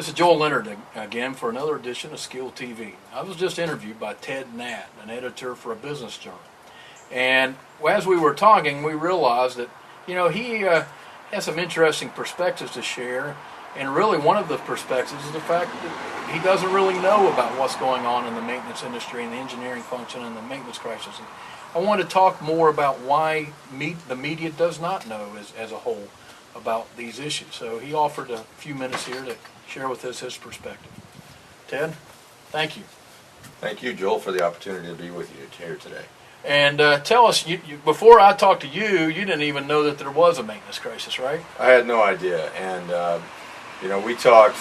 This is Joel Leonard again for another edition of Skill TV. I was just interviewed by Ted Natt, an editor for a business journal. And as we were talking, we realized that, he has some interesting perspectives to share. And really one of the perspectives is the fact that he doesn't really know about what's going on in the maintenance industry and the engineering function and the maintenance crisis. And I want to talk more about why the media does not know as a whole about these issues. So he offered a few minutes here to share with us his perspective. Ted, thank you. Thank you, Joel, for the opportunity to be with you here today. And tell us, before I talked to you, you didn't even know that there was a maintenance crisis, right? I had no idea, and we talked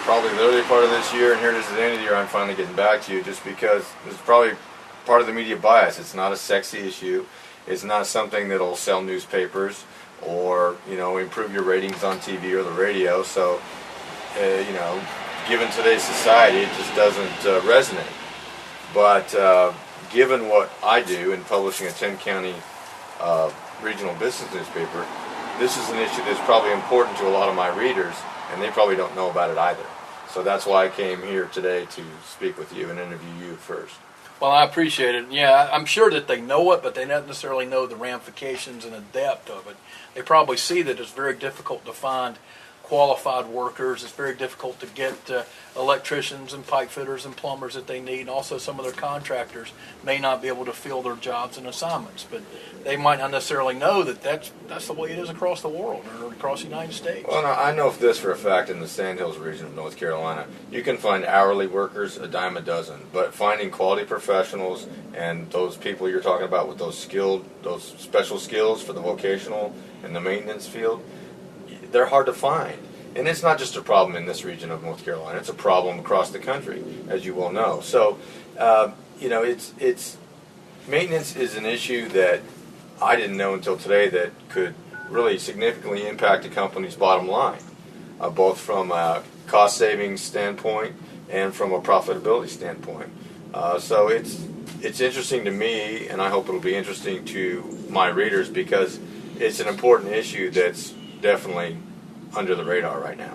probably the early part of this year, and here it is at the end of the year. I'm finally getting back to you, just because it's probably part of the media bias. It's not a sexy issue. It's not something that'll sell newspapers or improve your ratings on TV or the radio. So given today's society, it just doesn't resonate. But given what I do in publishing a 10-county regional business newspaper, this is an issue that's probably important to a lot of my readers, and they probably don't know about it either. So that's why I came here today to speak with you and interview you first. Well, I appreciate it. Yeah, I'm sure that they know it, but they don't necessarily know the ramifications and the depth of it. They probably see that it's very difficult to find qualified workers. It's very difficult to get electricians and pipe fitters and plumbers that they need. And also, some of their contractors may not be able to fill their jobs and assignments, but they might not necessarily know that that's the way it is across the world or across the United States. Well, I know this for a fact. In the Sandhills region of North Carolina, you can find hourly workers a dime a dozen, but finding quality professionals and those people you're talking about with those special skills for the vocational and the maintenance field, they're hard to find. And it's not just a problem in this region of North Carolina. It's a problem across the country, as you well know. So, it's maintenance is an issue that I didn't know until today that could really significantly impact a company's bottom line, both from a cost savings standpoint and from a profitability standpoint. So it's interesting to me, and I hope it'll be interesting to my readers, because it's an important issue that's definitely under the radar right now.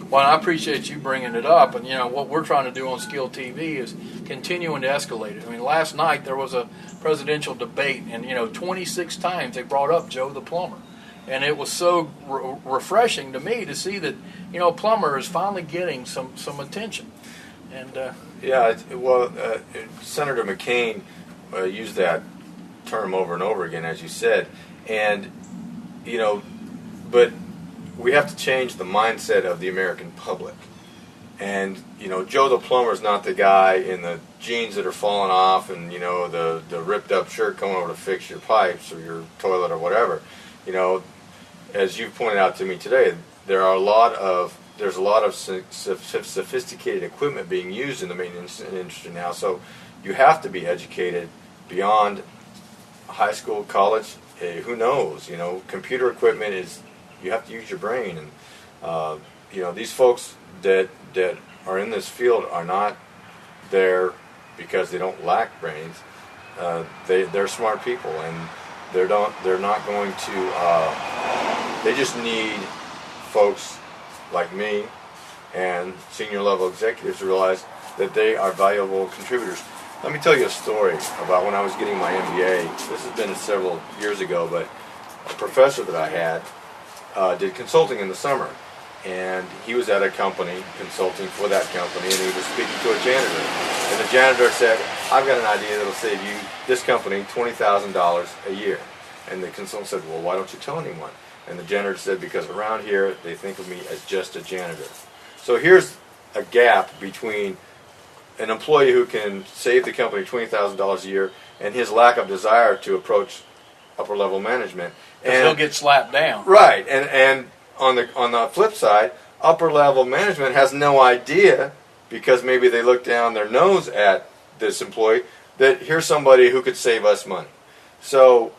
Well, I appreciate you bringing it up, and what we're trying to do on Skill TV is continuing to escalate it. I mean, last night there was a presidential debate, and 26 times they brought up Joe the plumber, and it was so refreshing to me to see that a plumber is finally getting some attention. And Senator McCain used that term over and over again, as you said, and but we have to change the mindset of the American public. And, Joe the plumber is not the guy in the jeans that are falling off and, the ripped up shirt coming over to fix your pipes or your toilet or whatever. As you've pointed out to me today, there's a lot of sophisticated equipment being used in the maintenance industry now. So you have to be educated beyond high school, college, who knows? Computer equipment is, you have to use your brain, and these folks that are in this field are not there because they don't lack brains. They're smart people, and they're not going to. They just need folks like me and senior level executives to realize that they are valuable contributors. Let me tell you a story about when I was getting my MBA. This has been several years ago, but a professor that I had did consulting in the summer, and he was at a company consulting for that company, and he was speaking to a janitor, and the janitor said, "I've got an idea that'll save you, this company, $20,000 a year." And the consultant said, "Well, why don't you tell anyone?" And the janitor said, "Because around here they think of me as just a janitor." So here's a gap between an employee who can save the company $20,000 a year and his lack of desire to approach upper level management. And he'll get slapped down. Right, and on the flip side, upper level management has no idea, because maybe they look down their nose at this employee, that here's somebody who could save us money. So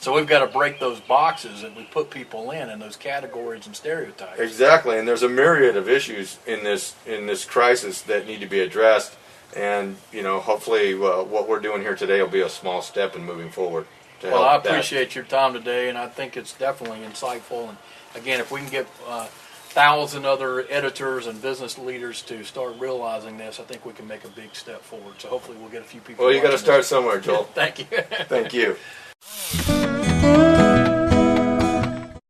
we've got to break those boxes that we put people in those categories and stereotypes. Exactly, and there's a myriad of issues in this crisis that need to be addressed, and hopefully what we're doing here today will be a small step in moving forward. Well, I appreciate your time today, and I think it's definitely insightful. And again, if we can get 1,000 other editors and business leaders to start realizing this, I think we can make a big step forward. So hopefully we'll get a few people. Well, you got to watching start this. somewhere, Joel. Thank you. Thank you.